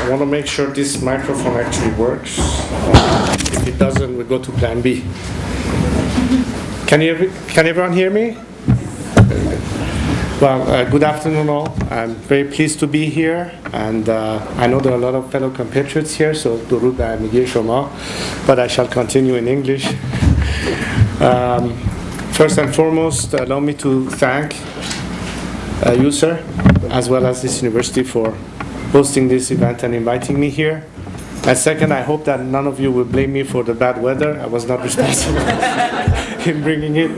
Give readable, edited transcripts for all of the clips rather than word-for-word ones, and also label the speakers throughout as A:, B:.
A: I want to make sure this microphone actually works. If it doesn't, we go to plan B. Can everyone hear me? Well, good afternoon all. I'm very pleased to be here, and I know there are a lot of fellow compatriots here, so durud bar migir shoma, but I shall continue in English. First and foremost, allow me to thank you, sir, as well as this university for hosting this event and inviting me here. And second, I hope that none of you will blame me for the bad weather. I was not responsible in bringing it,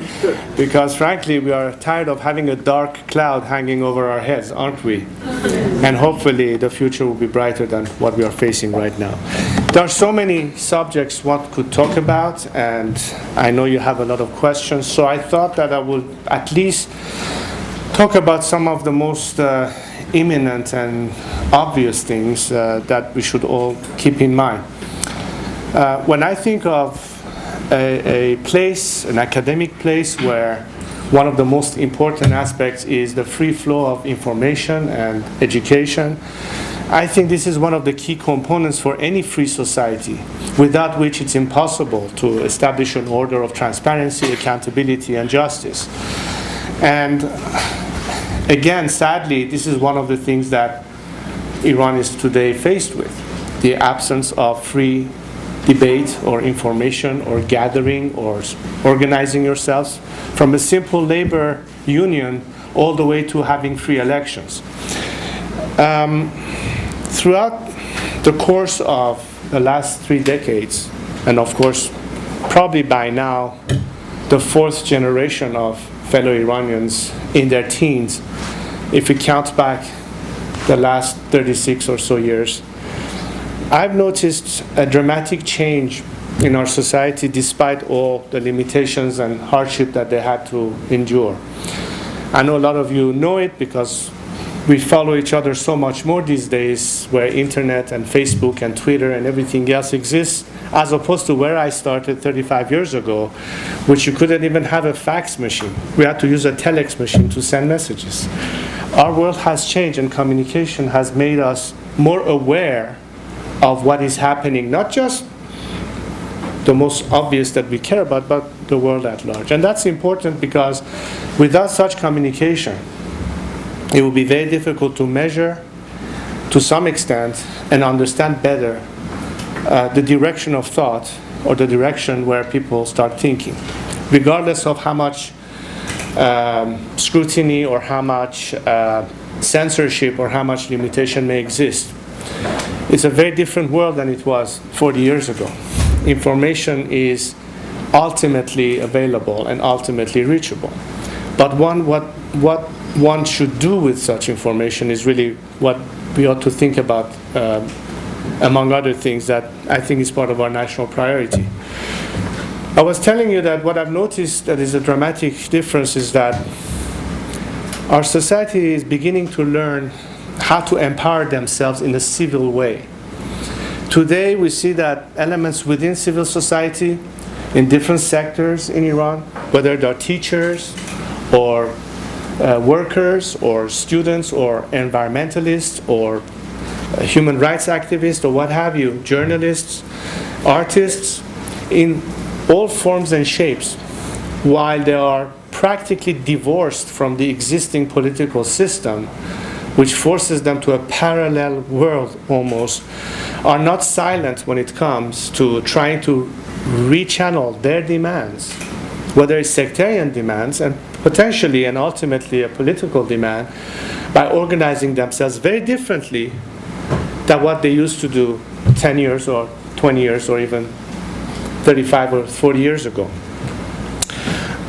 A: because frankly, we are tired of having a dark cloud hanging over our heads, aren't we? And hopefully the future will be brighter than what we are facing right now. There are so many subjects one could talk about, and I know you have a lot of questions, so I thought that I would at least talk about some of the most imminent and obvious things that we should all keep in mind. When I think of a place, an academic place, where one of the most important aspects is the free flow of information and education, I think this is one of the key components for any free society, without which it's impossible to establish an order of transparency, accountability, and justice. And again, sadly, this is one of the things that Iran is today faced with: the absence of free debate or information or gathering or organizing yourselves, from a simple labor union all the way to having free elections. Throughout the course of the last 3 decades, and of course, probably by now, the 4th generation of fellow Iranians in their teens, if we count back the last 36 or so years, I've noticed a dramatic change in our society despite all the limitations and hardship that they had to endure. I know a lot of you know it because we follow each other so much more these days, where internet and Facebook and Twitter and everything else exists, as opposed to where I started 35 years ago, which you couldn't even have a fax machine. We had to use a telex machine to send messages. Our world has changed, and communication has made us more aware of what is happening, not just the most obvious that we care about, but the world at large. And that's important because without such communication, it will be very difficult to measure, to some extent, and understand better the direction of thought, or the direction where people start thinking, regardless of how much scrutiny or how much censorship or how much limitation may exist. It's a very different world than it was 40 years ago. Information is ultimately available and ultimately reachable. But what one should do with such information is really what we ought to think about, among other things that I think is part of our national priority. I was telling you that what I've noticed that is a dramatic difference is that our society is beginning to learn how to empower themselves in a civil way. Today we see that elements within civil society in different sectors in Iran, whether they're teachers or workers or students or environmentalists or human rights activists or what have you, journalists, artists, in all forms and shapes, while they are practically divorced from the existing political system, which forces them to a parallel world almost, are not silent when it comes to trying to rechannel their demands, whether it's sectarian demands and potentially and ultimately a political demand, by organizing themselves very differently than what they used to do 10 years or 20 years or even 35 or 40 years ago.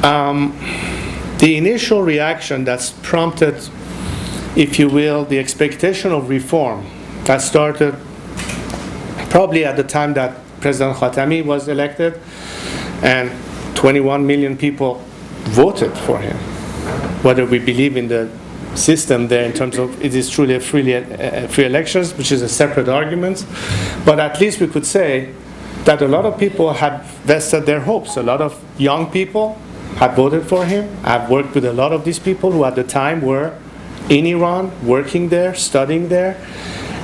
A: The initial reaction that's prompted, if you will, the expectation of reform that started probably at the time that President Khatami was elected and 21 million people voted for him. Whether we believe in the system there in terms of it is truly a free elections, which is a separate argument, but at least we could say that a lot of people had vested their hopes. A lot of young people had voted for him. I've worked with a lot of these people who at the time were in Iran, working there, studying there,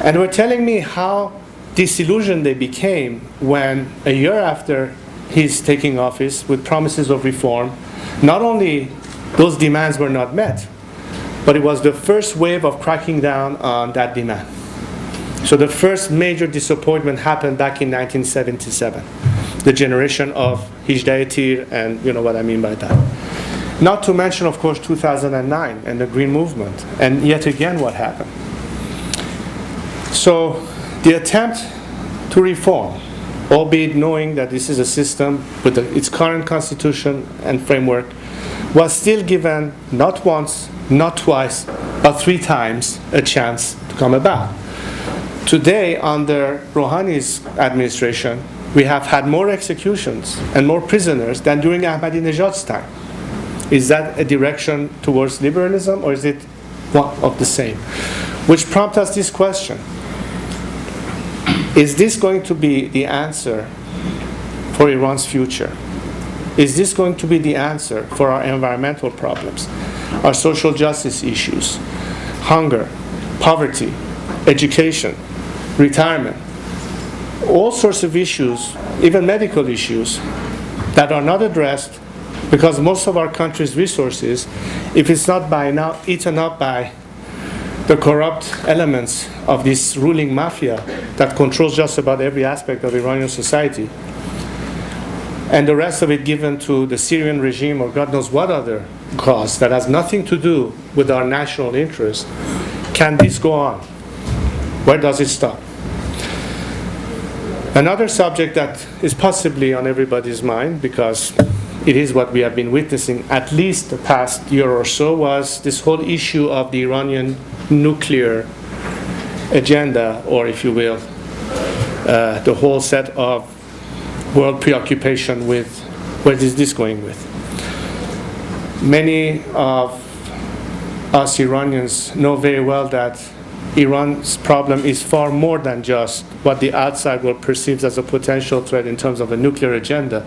A: And were telling me how disillusioned they became when a year after his taking office with promises of reform, not only those demands were not met, but it was the first wave of cracking down on that demand. So the first major disappointment happened back in 1977, the generation of Hijdayetir, and you know what I mean by that. Not to mention, of course, 2009 and the Green Movement, and yet again what happened. So the attempt to reform, albeit knowing that this is a system with its current constitution and framework, was still given not once, not twice, but 3 times a chance to come about. Today, under Rouhani's administration, we have had more executions and more prisoners than during Ahmadinejad's time. Is that a direction towards liberalism, or is it one of the same? Which prompts us this question. Is this going to be the answer for Iran's future? Is this going to be the answer for our environmental problems, our social justice issues, hunger, poverty, education, retirement, all sorts of issues, even medical issues, that are not addressed because most of our country's resources, if it's not by now eaten up by the corrupt elements of this ruling mafia that controls just about every aspect of Iranian society, and the rest of it given to the Syrian regime or God knows what other cause that has nothing to do with our national interest, can this go on? Where does it stop? Another subject that is possibly on everybody's mind, because it is what we have been witnessing at least the past year or so, was this whole issue of the Iranian nuclear agenda, or if you will, the whole set of world preoccupation with where is this going with. Many of us Iranians know very well that Iran's problem is far more than just what the outside world perceives as a potential threat in terms of a nuclear agenda,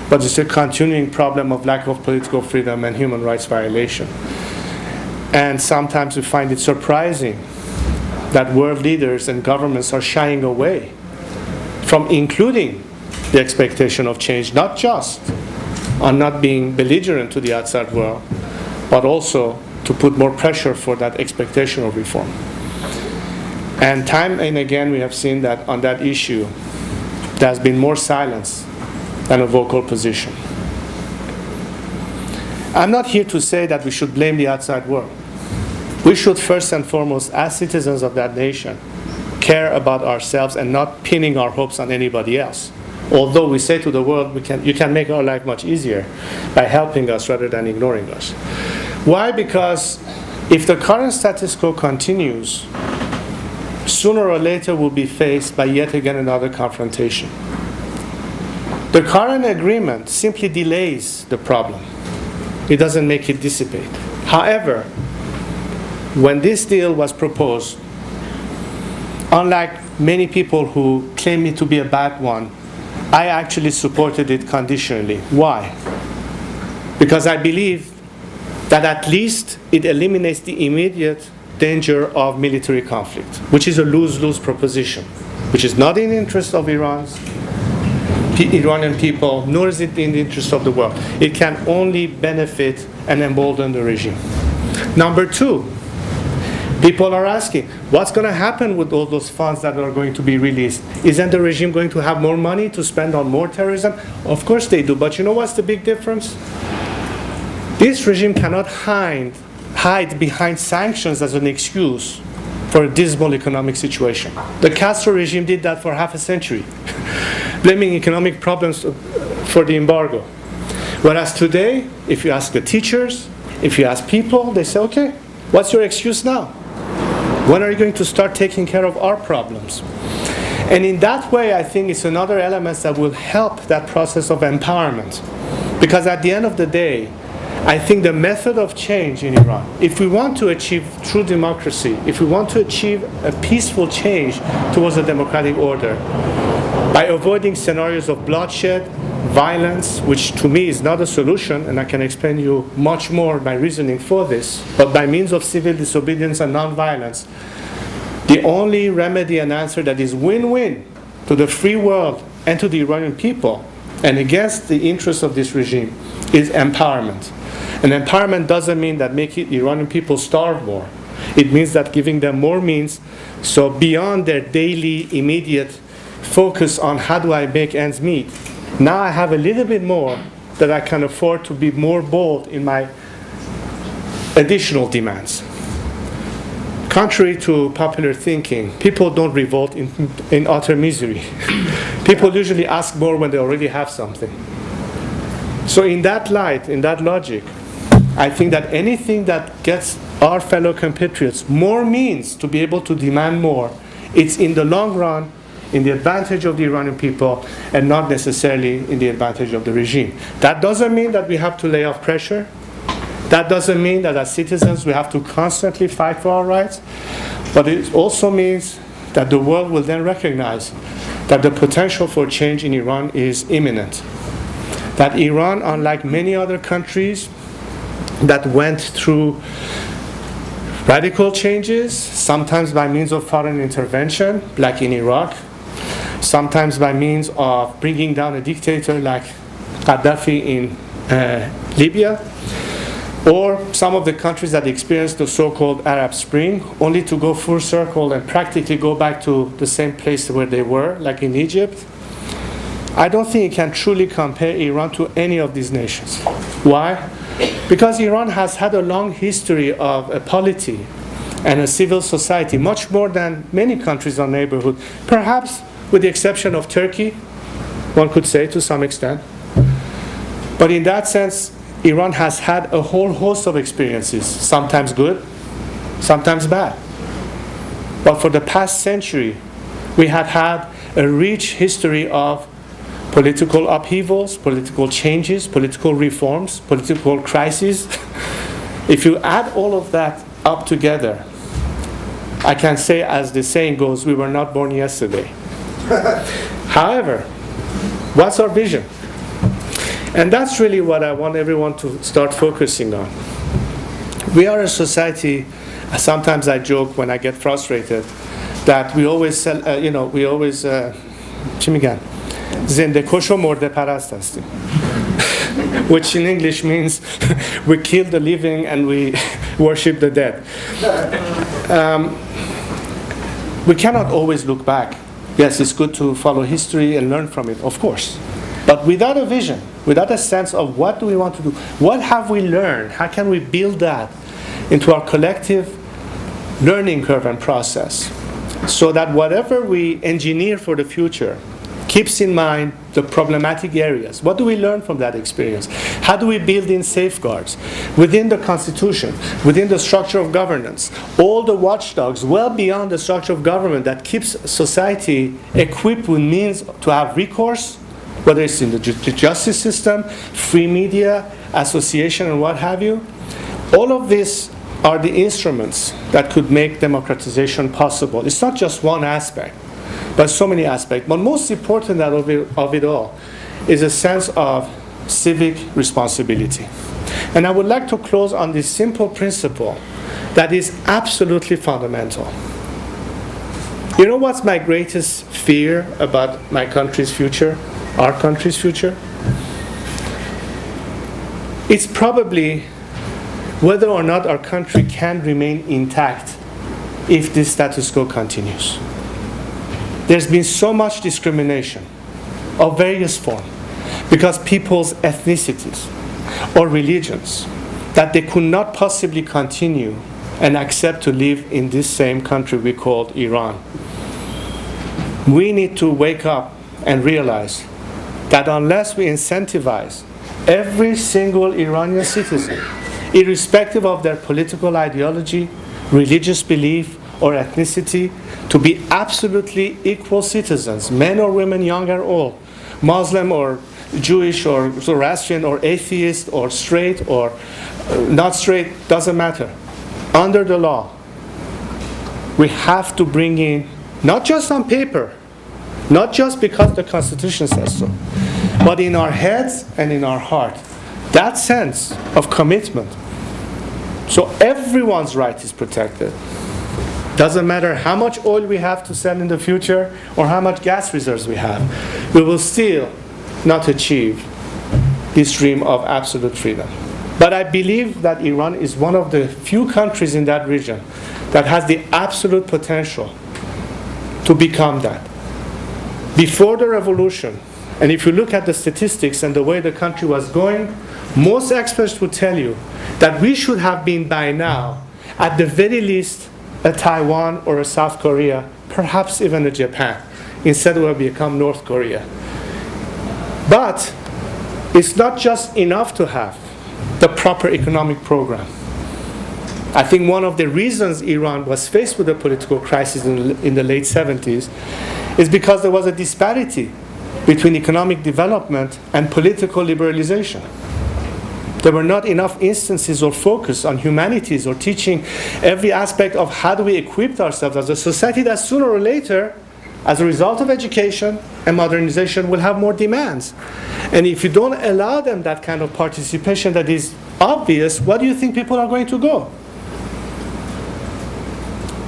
A: but it's a continuing problem of lack of political freedom and human rights violation. And sometimes we find it surprising that world leaders and governments are shying away from including the expectation of change, not just on not being belligerent to the outside world, but also to put more pressure for that expectation of reform. And time and again we have seen that on that issue there has been more silence than a vocal position. I'm not here to say that we should blame the outside world. We should first and foremost, as citizens of that nation, care about ourselves and not pinning our hopes on anybody else. Although we say to the world, you can make our life much easier by helping us rather than ignoring us. Why? Because if the current status quo continues, sooner or later we'll be faced by yet again another confrontation. The current agreement simply delays the problem. It doesn't make it dissipate. However, when this deal was proposed, unlike many people who claim it to be a bad one, I actually supported it conditionally. Why? Because I believe that at least it eliminates the immediate danger of military conflict, which is a lose-lose proposition, which is not in the interest of Iranian people, nor is it in the interest of the world. It can only benefit and embolden the regime. Number 2, people are asking, what's going to happen with all those funds that are going to be released? Isn't the regime going to have more money to spend on more terrorism? Of course they do, but you know what's the big difference? This regime cannot hide behind sanctions as an excuse for a dismal economic situation. The Castro regime did that for half a century, blaming economic problems for the embargo. Whereas today, if you ask the teachers, if you ask people, they say, okay, what's your excuse now? When are you going to start taking care of our problems? And in that way, I think it's another element that will help that process of empowerment. Because at the end of the day, I think the method of change in Iran, if we want to achieve true democracy, if we want to achieve a peaceful change towards a democratic order, by avoiding scenarios of bloodshed, violence, which to me is not a solution, and I can explain to you much more my reasoning for this, but by means of civil disobedience and non-violence, The only remedy and answer that is win-win to the free world and to the Iranian people and against the interests of this regime is empowerment. And empowerment doesn't mean that making the Iranian people starve more. It means that giving them more means, so beyond their daily immediate focus on how do I make ends meet, now I have a little bit more that I can afford to be more bold in my additional demands. Contrary to popular thinking, people don't revolt in utter misery. People usually ask more when they already have something. So in that light, in that logic, I think that anything that gets our fellow compatriots more means to be able to demand more, it's in the long run in the advantage of the Iranian people and not necessarily in the advantage of the regime. That doesn't mean that we have to lay off pressure. That doesn't mean that as citizens we have to constantly fight for our rights. But it also means that the world will then recognize that the potential for change in Iran is imminent. That Iran, unlike many other countries that went through radical changes, sometimes by means of foreign intervention, like in Iraq, sometimes by means of bringing down a dictator like Gaddafi in Libya, or some of the countries that experienced the so-called Arab Spring, only to go full circle and practically go back to the same place where they were, like in Egypt. I don't think you can truly compare Iran to any of these nations. Why? Because Iran has had a long history of a polity and a civil society, much more than many countries in our neighborhood, perhaps with the exception of Turkey, one could say to some extent. But in that sense, Iran has had a whole host of experiences, sometimes good, sometimes bad. But for the past century, we have had a rich history of political upheavals, political changes, political reforms, political crises. If you add all of that up together, I can say, as the saying goes, we were not born yesterday. However, what's our vision? And that's really what I want everyone to start focusing on. We are a society, sometimes I joke when I get frustrated, that we always چی میگن؟ زنده کش و مرده پرست هستیم. Which in English means we kill the living and we worship the dead. We cannot always look back. Yes, it's good to follow history and learn from it, of course. But without a vision, without a sense of what do we want to do, what have we learned, how can we build that into our collective learning curve and process, so that whatever we engineer for the future keeps in mind the problematic areas. What do we learn from that experience? How do we build in safeguards within the Constitution, within the structure of governance, all the watchdogs well beyond the structure of government that keeps society equipped with means to have recourse, whether it's in the justice system, free media, association, and what have you. All of this are the instruments that could make democratization possible. It's not just one aspect, but so many aspects. But most important of it all is a sense of civic responsibility. And I would like to close on this simple principle that is absolutely fundamental. You know what's my greatest fear about my country's future, our country's future? It's probably whether or not our country can remain intact if this status quo continues. There's been so much discrimination of various forms because people's ethnicities or religions that they could not possibly continue and accept to live in this same country we called Iran. We need to wake up and realize that unless we incentivize every single Iranian citizen, irrespective of their political ideology, religious belief, or ethnicity, to be absolutely equal citizens, men or women, young or old, Muslim or Jewish or Zoroastrian or atheist or straight or not straight, doesn't matter. Under the law, we have to bring in, not just on paper, not just because the Constitution says so, but in our heads and in our heart, that sense of commitment. So everyone's right is protected. Doesn't matter how much oil we have to sell in the future or how much gas reserves we have, we will still not achieve this dream of absolute freedom. But I believe that Iran is one of the few countries in that region that has the absolute potential to become that. Before the revolution, and if you look at the statistics and the way the country was going, most experts would tell you that we should have been by now, at the very least, a Taiwan or a South Korea, perhaps even a Japan, instead of become North Korea. But it's not just enough to have the proper economic program. I think one of the reasons Iran was faced with a political crisis in the late 70s is because there was a disparity between economic development and political liberalization. There were not enough instances or focus on humanities or teaching every aspect of how do we equip ourselves as a society that sooner or later, as a result of education and modernization, will have more demands. And if you don't allow them that kind of participation that is obvious, what do you think people are going to go?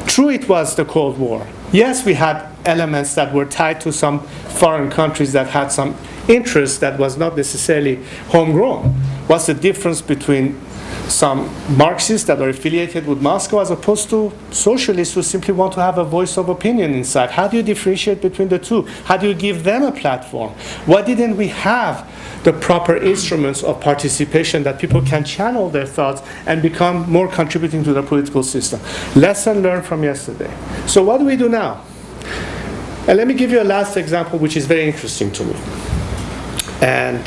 A: True, it was the Cold War. Yes, we had elements that were tied to some foreign countries that had some interest that was not necessarily homegrown. What's the difference between some Marxists that are affiliated with Moscow as opposed to socialists who simply want to have a voice of opinion inside? How do you differentiate between the two? How do you give them a platform? Why didn't we have the proper instruments of participation that people can channel their thoughts and become more contributing to the political system? Lesson learned from yesterday. So what do we do now? And let me give you a last example which is very interesting to me. And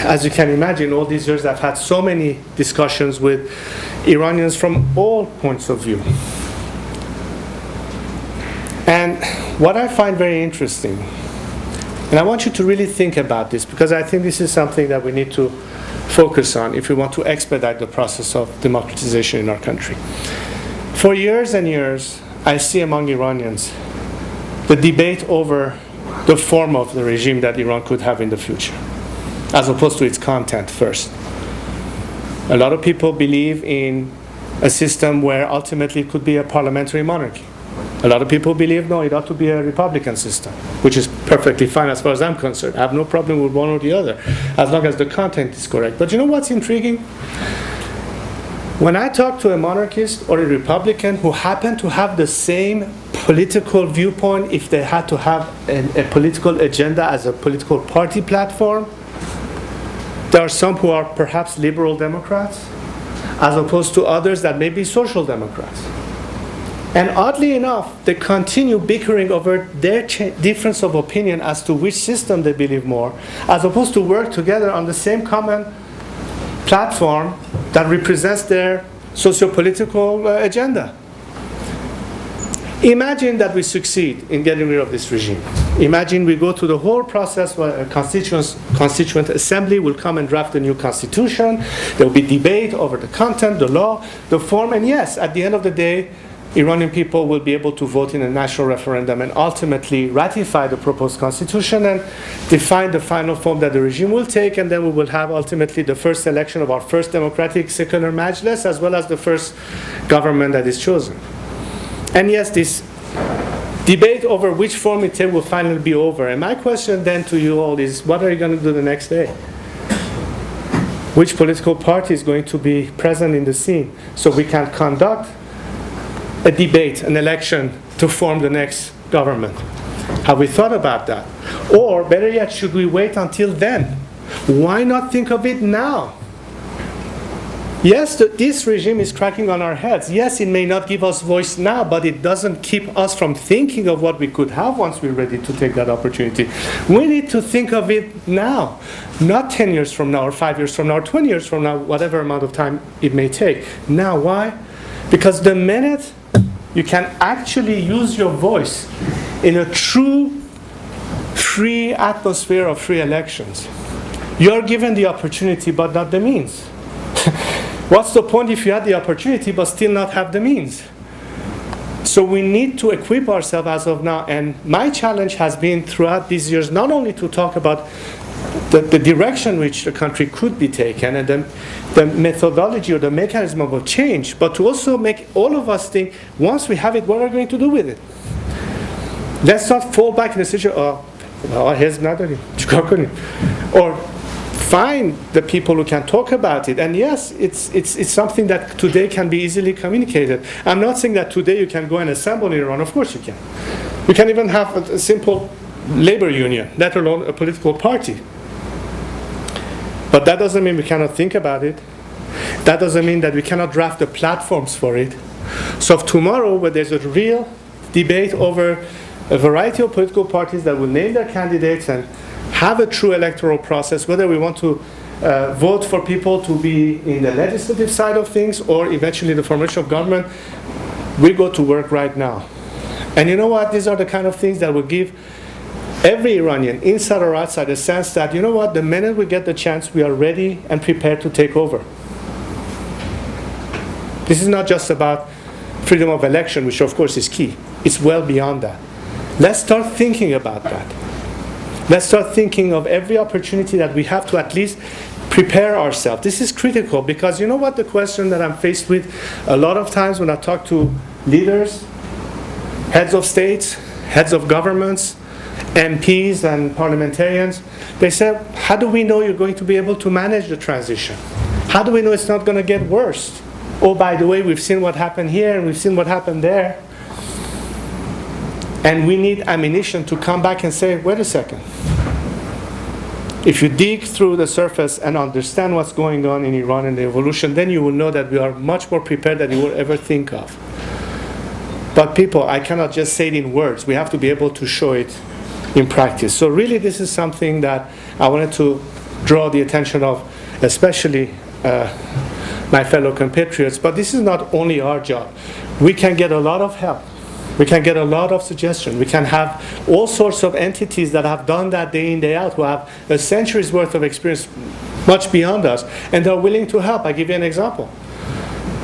A: as you can imagine, all these years I've had so many discussions with Iranians from all points of view. And what I find very interesting, and I want you to really think about this because I think this is something that we need to focus on if we want to expedite the process of democratization in our country. For years and years, I see among Iranians the debate over the form of the regime that Iran could have in the future, as opposed to its content first. A lot of people believe in a system where ultimately it could be a parliamentary monarchy. A lot of people believe, no, it ought to be a republican system, which is perfectly fine as far as I'm concerned. I have no problem with one or the other, as long as the content is correct. But you know what's intriguing? When I talk to a monarchist or a republican who happen to have the same political viewpoint, if they had to have a political agenda as a political party platform, there are some who are perhaps liberal Democrats, as opposed to others that may be social Democrats. And oddly enough, they continue bickering over their difference of opinion as to which system they believe more, as opposed to work together on the same common platform that represents their socio-political agenda. Imagine that we succeed in getting rid of this regime. Imagine we go through the whole process where a constituent assembly will come and draft a new constitution. There will be debate over the content, the law, the form, and yes, at the end of the day, Iranian people will be able to vote in a national referendum and ultimately ratify the proposed constitution and define the final form that the regime will take, and then we will have ultimately the first election of our first democratic secular majlis as well as the first government that is chosen. And yes, this debate over which form it takes will finally be over. And my question then to you all is, what are you going to do the next day? Which political party is going to be present in the scene so we can conduct a debate, an election to form the next government? Have we thought about that? Or better yet, should we wait until then? Why not think of it now? Yes, this regime is cracking on our heads. Yes, it may not give us voice now, but it doesn't keep us from thinking of what we could have once we're ready to take that opportunity. We need to think of it now, not 10 years from now, or 5 years from now, or 20 years from now, whatever amount of time it may take. Now, why? Because the minute you can actually use your voice in a true, free atmosphere of free elections, you're given the opportunity but not the means. What's the point if you had the opportunity but still not have the means? So we need to equip ourselves as of now. And my challenge has been throughout these years not only to talk about the direction which the country could be taken, and the methodology or the mechanism will change, but to also make all of us think, once we have it, what are we going to do with it? Let's not fall back in the situation, or find the people who can talk about it. And yes, it's something that today can be easily communicated. I'm not saying that today you can go and assemble in Iran. Of course you can. You can even have a simple labor union, let alone a political party. But that doesn't mean we cannot think about it. That doesn't mean that we cannot draft the platforms for it. So if tomorrow, where there's a real debate over a variety of political parties that will name their candidates and have a true electoral process, whether we want to vote for people to be in the legislative side of things or eventually the formation of government, we go to work right now. And you know what? These are the kind of things that will give every Iranian, inside or outside, a sense that, you know what, the minute we get the chance, we are ready and prepared to take over. This is not just about freedom of election, which of course is key. It's well beyond that. Let's start thinking about that. Let's start thinking of every opportunity that we have to at least prepare ourselves. This is critical because you know what the question that I'm faced with a lot of times when I talk to leaders, heads of states, heads of governments, MPs and parliamentarians, they say, how do we know you're going to be able to manage the transition? How do we know it's not going to get worse? Oh, by the way, we've seen what happened here and we've seen what happened there. And we need ammunition to come back and say, wait a second. If you dig through the surface and understand what's going on in Iran and the evolution, then you will know that we are much more prepared than you will ever think of. But people, I cannot just say it in words. We have to be able to show it in practice. So really this is something that I wanted to draw the attention of, especially my fellow compatriots. But this is not only our job. We can get a lot of help. We can get a lot of suggestions. We can have all sorts of entities that have done that day in, day out, who have a century's worth of experience much beyond us, and they're willing to help. I'll give you an example.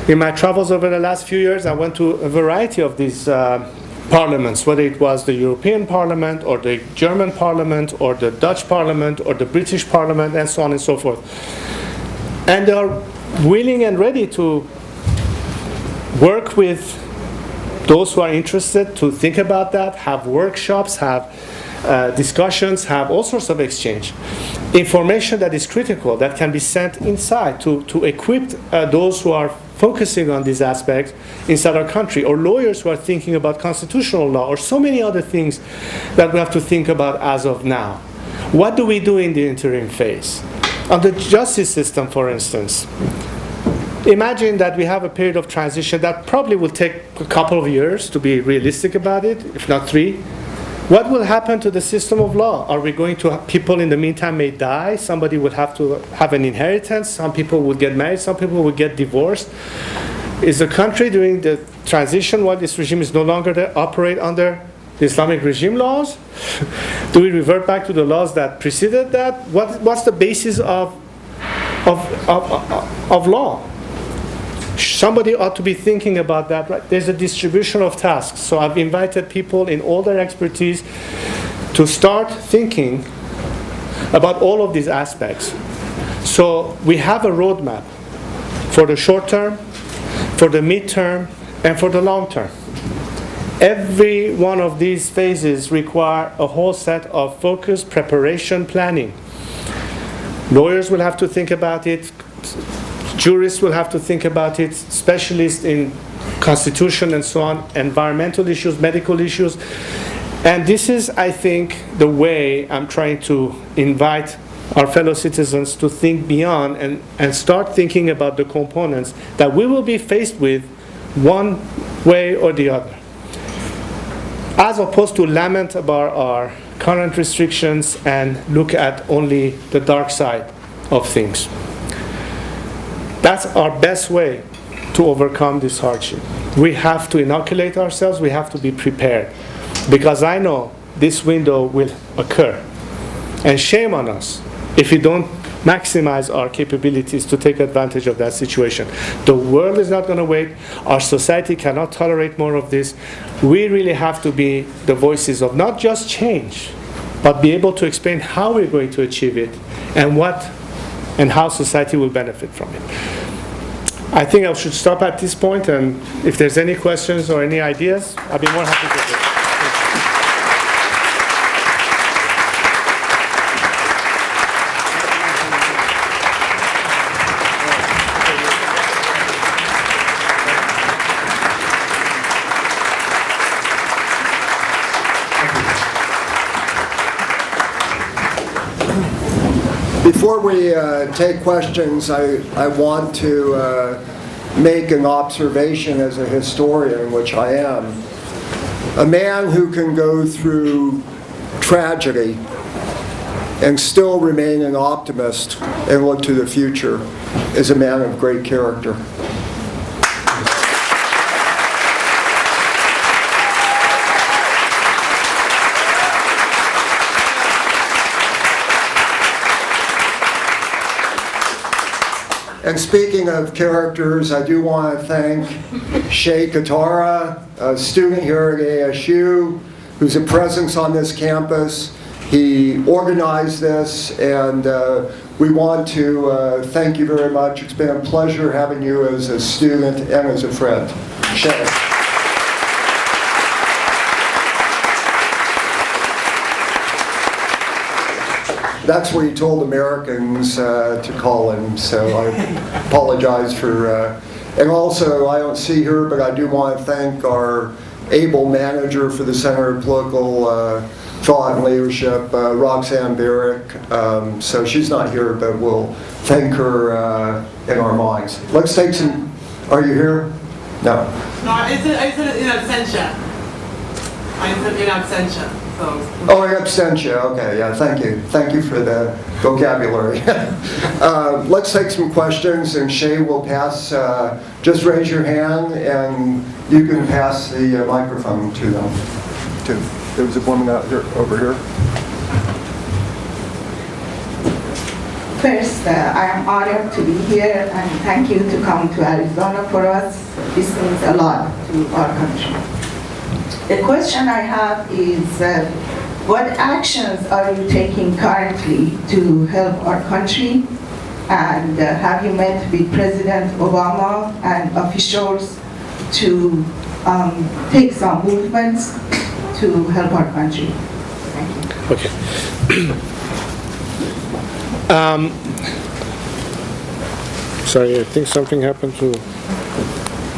A: In my travels over the last few years, I went to a variety of these parliaments, whether it was the European Parliament or the German Parliament or the Dutch Parliament or the British Parliament and so on and so forth. And they are willing and ready to work with those who are interested to think about that, have workshops, have discussions, have all sorts of exchange. Information that is critical, that can be sent inside to equip those who are focusing on these aspects inside our country, or lawyers who are thinking about constitutional law, or so many other things that we have to think about as of now. What do we do in the interim phase? On the justice system, for instance, imagine that we have a period of transition that probably will take a couple of years, to be realistic about it, if not 3. What will happen to the system of law? Are we going to have people in the meantime may die? Somebody will have to have an inheritance. Some people will get married. Some people will get divorced. Is the country during the transition, while this regime is no longer there, operate under the Islamic regime laws? Do we revert back to the laws that preceded that? What's the basis of law? Somebody ought to be thinking about that, right? There's a distribution of tasks. So I've invited people in all their expertise to start thinking about all of these aspects. So we have a roadmap for the short term, for the mid-term, and for the long term. Every one of these phases require a whole set of focus, preparation, planning. Lawyers will have to think about it. Jurists will have to think about it, specialists in constitution and so on, environmental issues, medical issues. And this is, I think, the way I'm trying to invite our fellow citizens to think beyond and start thinking about the components that we will be faced with one way or the other, as opposed to lament about our current restrictions and look at only the dark side of things. That's our best way to overcome this hardship. We have to inoculate ourselves. We have to be prepared. Because I know this window will occur. And shame on us if we don't maximize our capabilities to take advantage of that situation. The world is not going to wait. Our society cannot tolerate more of this. We really have to be the voices of not just change, but be able to explain how we're going to achieve it and what and how society will benefit from it. I think I should stop at this point, and if there's any questions or any ideas, I'll be more happy to do it.
B: Before we take questions, I want to make an observation as a historian, which I am. A man who can go through tragedy and still remain an optimist and look to the future is a man of great character. And speaking of characters, I do want to thank Shay Katara, a student here at ASU, who's a presence on this campus. He organized this, and we want to thank you very much. It's been a pleasure having you as a student and as a friend. Shay. That's what he told Americans to call him, so I apologize for... and also, I don't see her, but I do want to thank our able manager for the Center of Political Thought and Leadership, Roxanne Barrick. So she's not here, but we'll thank her in our minds. Let's take some... Are you here? No.
C: No, I said in absentia. I said in absentia.
B: Oh, in absentia. Okay, yeah, thank you. Thank you for the vocabulary. Let's take some questions, and Shay will pass. Just raise your hand, and you can pass the microphone to them. There was a woman out here, over here.
D: First, I am honored to be here, and thank you to come to Arizona for us. This means a lot to our country. The question I have is, what actions are you taking currently to help our country? And have you met with President Obama and officials to take some movements to help our country? Thank you.
A: Okay. Sorry, I think something happened to...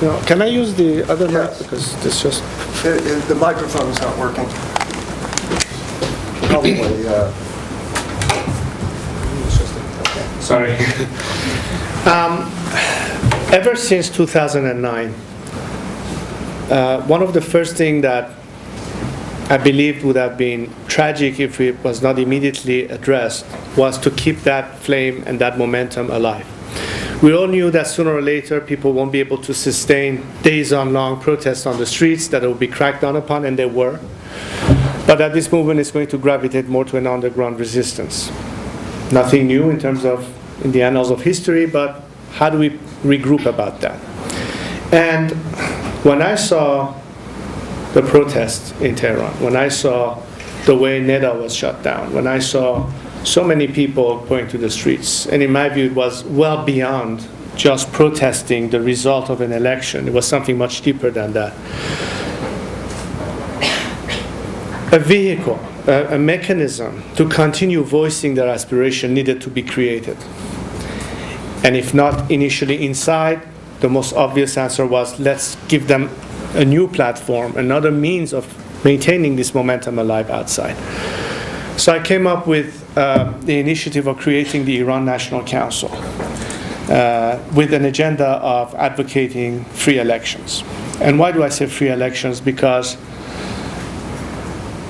A: No, can I use the other mic? Because this just...
B: The microphone's not working. Probably...
A: Sorry. Ever since 2009, one of the first things that I believed would have been tragic if it was not immediately addressed was to keep that flame and that momentum alive. We all knew that sooner or later people won't be able to sustain days-long protests on the streets, that it will be cracked down upon, and they were. But that this movement is going to gravitate more to an underground resistance. Nothing new in terms of in the annals of history, but how do we regroup about that? And when I saw the protests in Tehran, when I saw the way NEDA was shut down, when I saw so many people going to the streets, and in my view it was well beyond just protesting the result of an election. It was something much deeper than that. A vehicle, a mechanism to continue voicing their aspiration needed to be created. And if not initially inside, the most obvious answer was, let's give them a new platform, another means of maintaining this momentum alive outside. So I came up with the initiative of creating the Iran National Council with an agenda of advocating free elections. And why do I say free elections? Because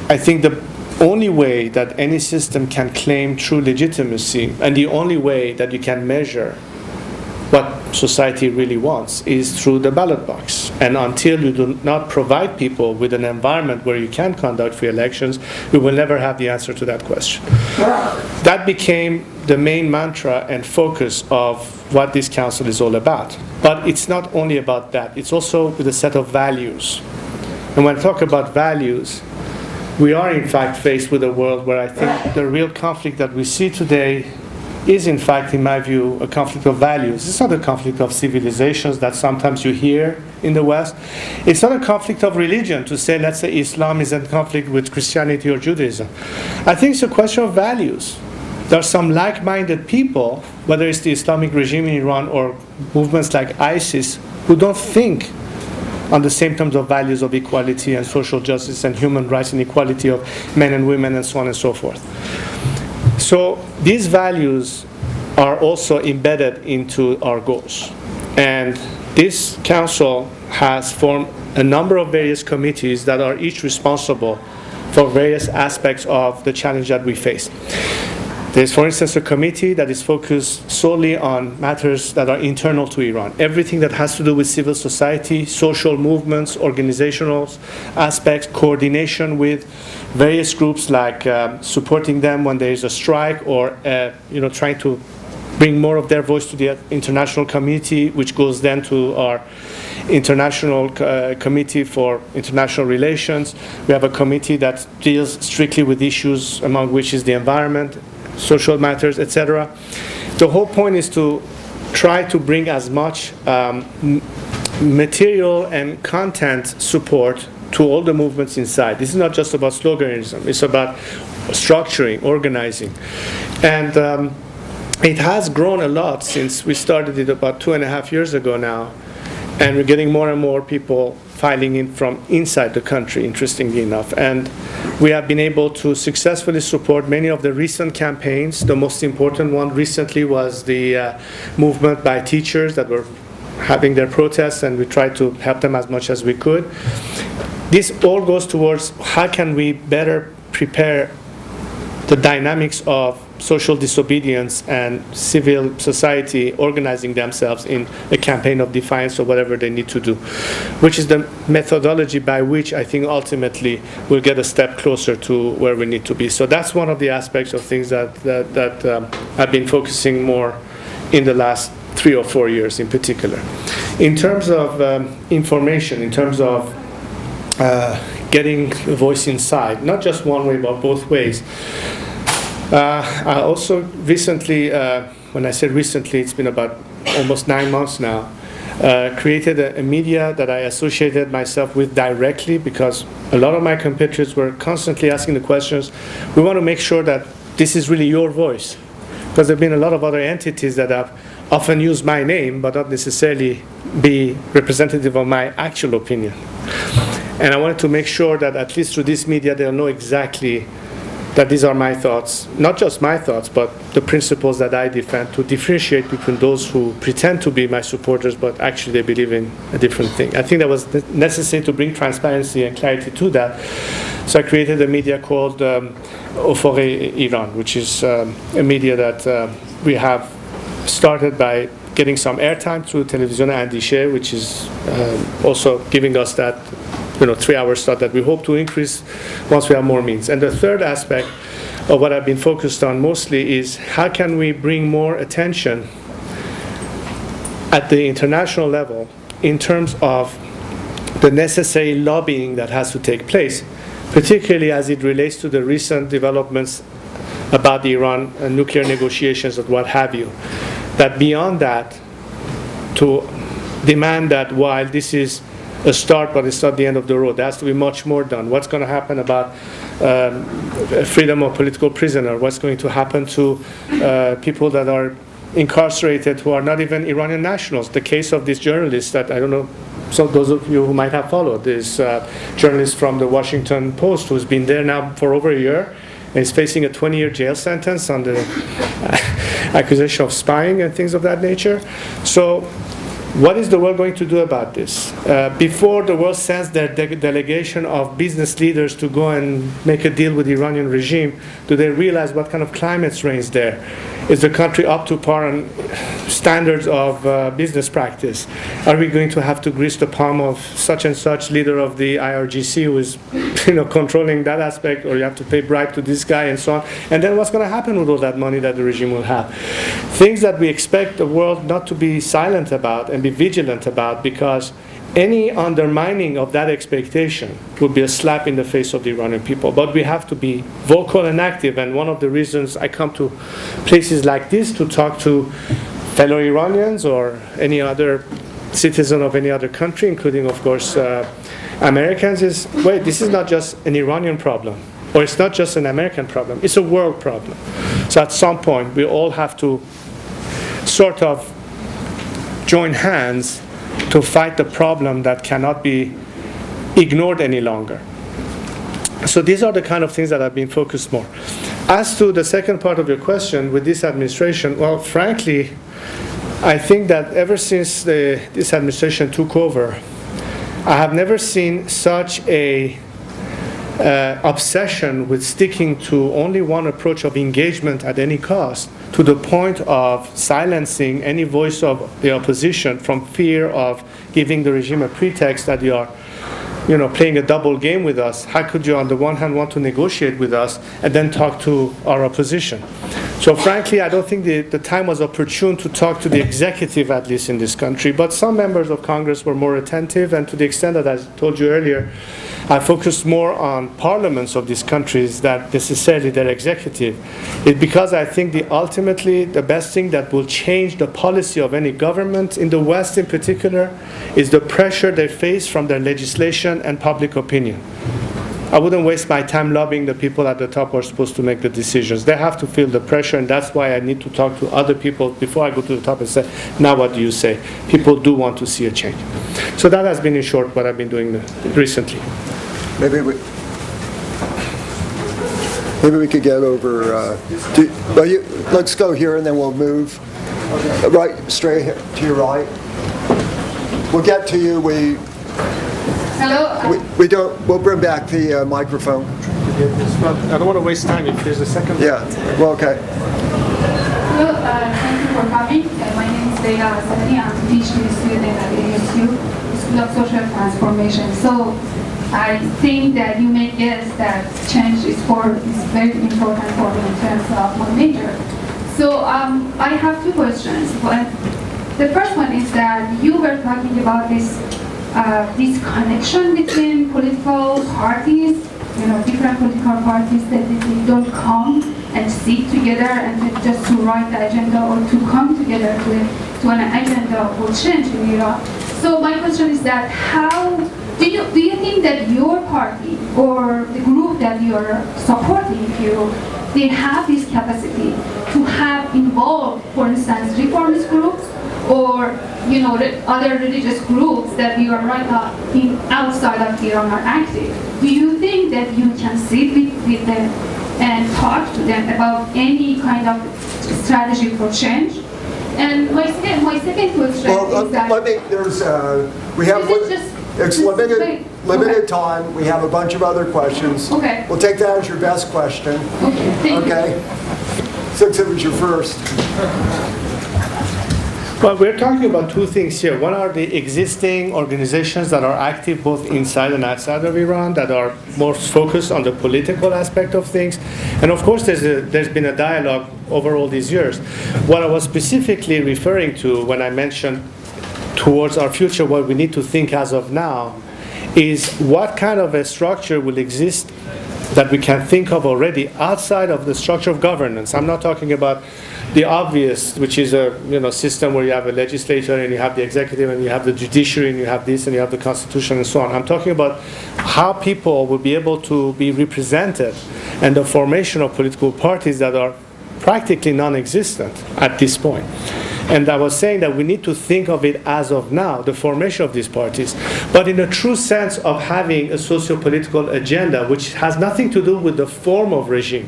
A: I think the only way that any system can claim true legitimacy, and the only way that you can measure what society really wants, is through the ballot box. And until you do not provide people with an environment where you can conduct free elections, we will never have the answer to that question. That became the main mantra and focus of what this council is all about. But it's not only about that, it's also with a set of values. And when I talk about values, we are in fact faced with a world where I think the real conflict that we see today is in fact, in my view, a conflict of values. It's not a conflict of civilizations that sometimes you hear in the West. It's not a conflict of religion to say, let's say Islam is in conflict with Christianity or Judaism. I think it's a question of values. There are some like-minded people, whether it's the Islamic regime in Iran or movements like ISIS, who don't think on the same terms of values of equality and social justice and human rights and equality of men and women and so on and so forth. So these values are also embedded into our goals. And this council has formed a number of various committees that are each responsible for various aspects of the challenge that we face. There's, for instance, a committee that is focused solely on matters that are internal to Iran. Everything that has to do with civil society, social movements, organizational aspects, coordination with various groups, like supporting them when there is a strike, or trying to bring more of their voice to the international community, which goes then to our international committee for international relations. We have a committee that deals strictly with issues, among which is the environment, social matters, etc. The whole point is to try to bring as much material and content support to all the movements inside. This is not just about sloganism. It's about structuring, organizing. And it has grown a lot since we started it about 2.5 years ago now. And we're getting more and more people filing in from inside the country, interestingly enough. And we have been able to successfully support many of the recent campaigns. The most important one recently was the movement by teachers that were having their protests, and we tried to help them as much as we could. This all goes towards how can we better prepare the dynamics of social disobedience and civil society organizing themselves in a campaign of defiance or whatever they need to do, which is the methodology by which I think ultimately we'll get a step closer to where we need to be. So that's one of the aspects of things that I've been focusing more in the last 3 or 4 years in particular. In terms of information, in terms of getting a voice inside, not just one way but both ways. I also recently, when I say recently, it's been about almost 9 months now, created a media that I associated myself with directly, because a lot of my compatriots were constantly asking the questions. We want to make sure that this is really your voice, because there have been a lot of other entities that have often used my name but not necessarily be representative of my actual opinion. And I wanted to make sure that at least through this media they'll know exactly that these are my thoughts, not just my thoughts, but the principles that I defend, to differentiate between those who pretend to be my supporters, but actually they believe in a different thing. I think that was necessary to bring transparency and clarity to that. So I created a media called Iran, which is a media that we have started by getting some airtime through Television Andishe, which is also giving us that 3-hour slot that we hope to increase once we have more means. And the third aspect of what I've been focused on mostly is how can we bring more attention at the international level in terms of the necessary lobbying that has to take place, particularly as it relates to the recent developments about the Iran nuclear negotiations and what have you. That beyond that, to demand that while this is a start, but it's not the end of the road. There has to be much more done. What's going to happen about freedom of political prisoner? What's going to happen to people that are incarcerated who are not even Iranian nationals? The case of this journalist that, I don't know, so those of you who might have followed, this journalist from the Washington Post who's been there now for over a year and is facing a 20-year jail sentence on the accusation of spying and things of that nature. So what is the world going to do about this? Before the world sends their delegation of business leaders to go and make a deal with the Iranian regime, do they realize what kind of climate reigns there? Is the country up to par on standards of business practice? Are we going to have to grease the palm of such and such leader of the IRGC who is controlling that aspect, or you have to pay bribe to this guy and so on? And then what's going to happen with all that money that the regime will have? Things that we expect the world not to be silent about and be vigilant about, because any undermining of that expectation would be a slap in the face of the Iranian people. But we have to be vocal and active, and one of the reasons I come to places like this to talk to fellow Iranians or any other citizen of any other country, including, of course, Americans, is, wait, this is not just an Iranian problem, or it's not just an American problem, it's a world problem. So at some point, we all have to sort of join hands to fight the problem that cannot be ignored any longer. So these are the kind of things that have been focused more. As to the second part of your question, with this administration, well, frankly, I think that ever since this administration took over, I have never seen such a obsession with sticking to only one approach of engagement at any cost, to the point of silencing any voice of the opposition from fear of giving the regime a pretext that you are, playing a double game with us. How could you, on the one hand, want to negotiate with us and then talk to our opposition? So frankly, I don't think the time was opportune to talk to the executive, at least in this country. But some members of Congress were more attentive, and to the extent that, as I told you earlier, I focused more on parliaments of these countries than necessarily their executive. It's because I think ultimately the best thing that will change the policy of any government, in the West in particular, is the pressure they face from their legislation and public opinion. I wouldn't waste my time lobbying the people at the top who are supposed to make the decisions. They have to feel the pressure, and that's why I need to talk to other people before I go to the top and say, now what do you say? People do want to see a change. So that has been, in short, what I've been doing recently.
B: Maybe we could get over, let's go here and then we'll move right straight to your right. We'll get to you.
E: Hello.
B: We'll bring back the microphone.
A: I don't want to waste time if there's a second.
B: Yeah, well, okay.
E: Hello, thank you for coming. My name is Reza Pahlavi. I'm a PhD student at ASU, School of Social Transformation. So I think that you may guess that change is very important for me in terms of my major. So I have two questions. The first one is that you were talking about this connection between political parties, different political parties, that they don't come and sit together and just to write the agenda or to come together to an agenda for change in Iran. So my question is that how do you think that your party or the group that you are supporting, they have this capacity to have involved, for instance, reformist groups or other religious groups that you are right now outside of Iran are active? Do you think that you can sit with them and talk to them about any kind of strategy for change? And my second question is that
B: we have it's limited time. We have a bunch of other questions.
E: Okay.
B: We'll take that as your best question.
E: Okay. Thank
B: you. Since it was your first.
A: Well, we're talking about two things here. One are the existing organizations that are active both inside and outside of Iran, that are more focused on the political aspect of things. And of course, there's been a dialogue over all these years. What I was specifically referring to when I mentioned towards our future, what we need to think as of now, is what kind of a structure will exist that we can think of already outside of the structure of governance. I'm not talking about the obvious, which is a system where you have a legislature and you have the executive and you have the judiciary and you have this and you have the constitution and so on. I'm talking about how people will be able to be represented and the formation of political parties that are practically non-existent at this point. And I was saying that we need to think of it as of now, the formation of these parties, but in a true sense of having a socio-political agenda, which has nothing to do with the form of regime.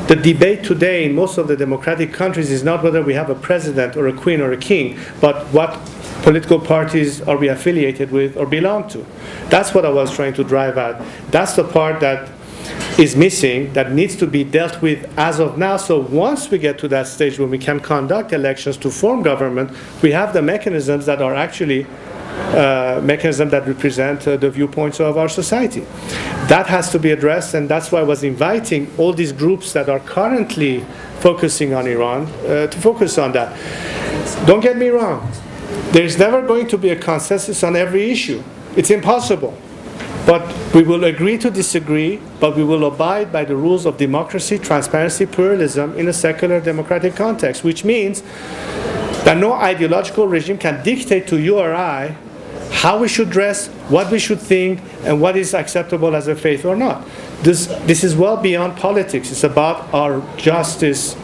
A: The debate today in most of the democratic countries is not whether we have a president or a queen or a king, but what political parties are we affiliated with or belong to. That's what I was trying to drive at. That's the part that is missing, that needs to be dealt with as of now. So once we get to that stage when we can conduct elections to form government, we have the mechanisms that are actually mechanisms that represent the viewpoints of our society. That has to be addressed, and that's why I was inviting all these groups that are currently focusing on Iran to focus on that. Don't get me wrong. There's never going to be a consensus on every issue. It's impossible. But we will agree to disagree, but we will abide by the rules of democracy, transparency, pluralism in a secular democratic context, which means that no ideological regime can dictate to you or I how we should dress, what we should think, and what is acceptable as a faith or not. This is well beyond politics. It's about our justice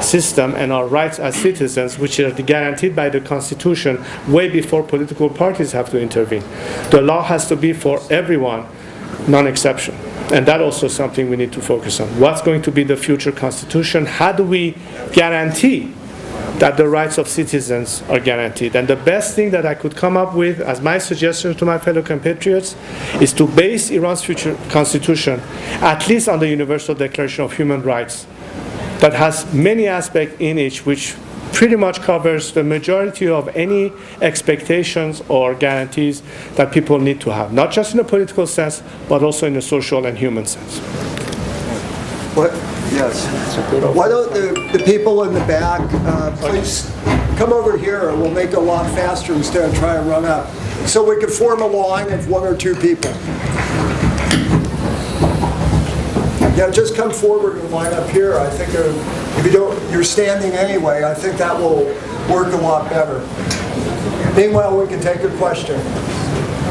A: system and our rights as citizens, which are guaranteed by the Constitution way before political parties have to intervene. The law has to be for everyone, non-exception. And that also is something we need to focus on. What's going to be the future Constitution? How do we guarantee that the rights of citizens are guaranteed? And the best thing that I could come up with as my suggestion to my fellow compatriots is to base Iran's future Constitution at least on the Universal Declaration of Human Rights, that has many aspects in it which pretty much covers the majority of any expectations or guarantees that people need to have, not just in a political sense, but also in a social and human sense.
B: What? Yes. Why don't the people in the back, please come over here and we'll make it a lot faster instead of trying to run up. So we could form a line of 1 or 2 people. Yeah, just come forward and line up here. I think if you don't, you're standing anyway, I think that will work a lot better. Meanwhile, we can take a question.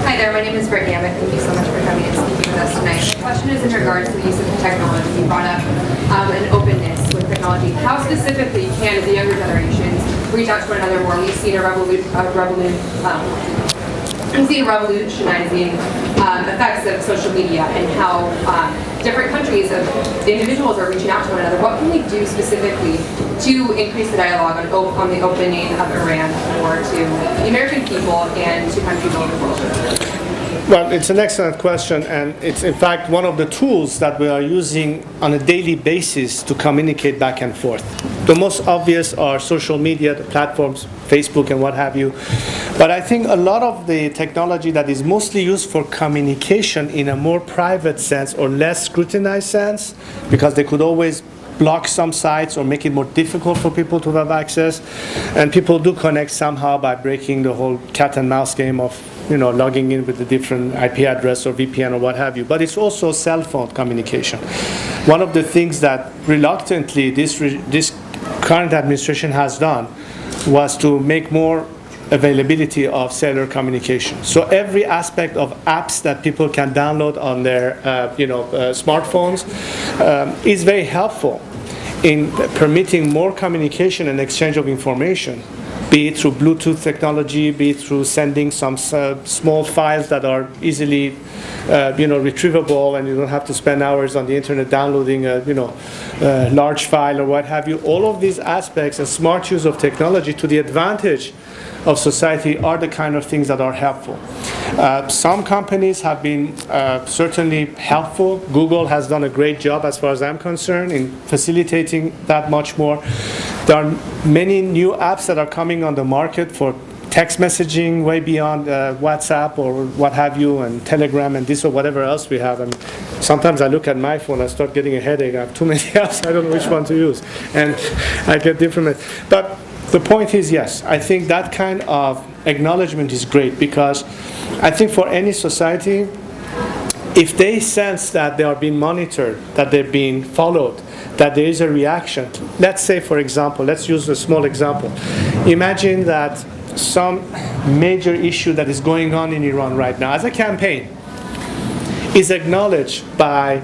F: Hi there, my name is Brittany Emmett. Thank you so much for coming and speaking with us tonight. My question is in regards to the use of technology. You brought up an openness with technology. How specifically can the younger generations reach out to one another more? We've seen revolutionizing effects of social media and how different countries of individuals are reaching out to one another. What can we do specifically to increase the dialogue on the opening of Iran or to the American people and to countries all over the world?
A: Well, it's an excellent question, and it's in fact one of the tools that we are using on a daily basis to communicate back and forth. The most obvious are social media, the platforms, Facebook and what have you. But I think a lot of the technology that is mostly used for communication in a more private sense or less scrutinized sense, because they could always block some sites or make it more difficult for people to have access. And people do connect somehow by breaking the whole cat and mouse game of logging in with a different IP address or VPN or what have you. But it's also cell phone communication. One of the things that reluctantly this current administration has done was to make more availability of cellular communication. So every aspect of apps that people can download on their smartphones is very helpful in permitting more communication and exchange of information, be it through Bluetooth technology, be it through sending some small files that are easily retrievable, and you don't have to spend hours on the internet downloading a large file or what have you. All of these aspects and smart use of technology to the advantage of society are the kind of things that are helpful. Some companies have been certainly helpful. Google has done a great job, as far as I'm concerned, in facilitating that much more. There are many new apps that are coming on the market for text messaging way beyond WhatsApp or what have you, and Telegram and this or whatever else we have. And sometimes I look at my phone, I start getting a headache. I have too many apps, I don't know which one to use. And I get different. But the point is, yes, I think that kind of acknowledgement is great, because I think for any society, if they sense that they are being monitored, that they're being followed, that there is a reaction. Let's say, for example, let's use a small example. Imagine that some major issue that is going on in Iran right now as a campaign is acknowledged by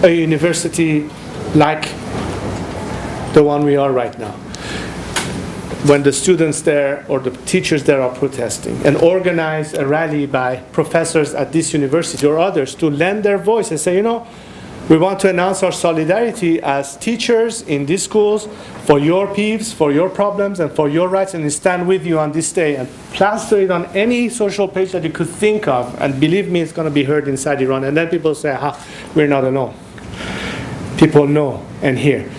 A: a university like the one we are right now. When the students there or the teachers there are protesting, and organize a rally by professors at this university or others to lend their voice and say, we want to announce our solidarity as teachers in these schools for your peeves, for your problems, and for your rights, and we stand with you on this day, and plaster it on any social page that you could think of, and believe me, it's going to be heard inside Iran. And then people say, we're not alone. People know and hear.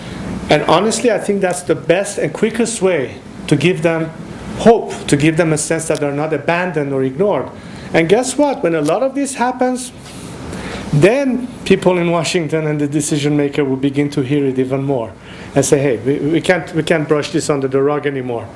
A: And honestly, I think that's the best and quickest way to give them hope, to give them a sense that they're not abandoned or ignored. And guess what? When a lot of this happens, then people in Washington and the decision maker will begin to hear it even more and say, hey, we can't brush this under the rug anymore.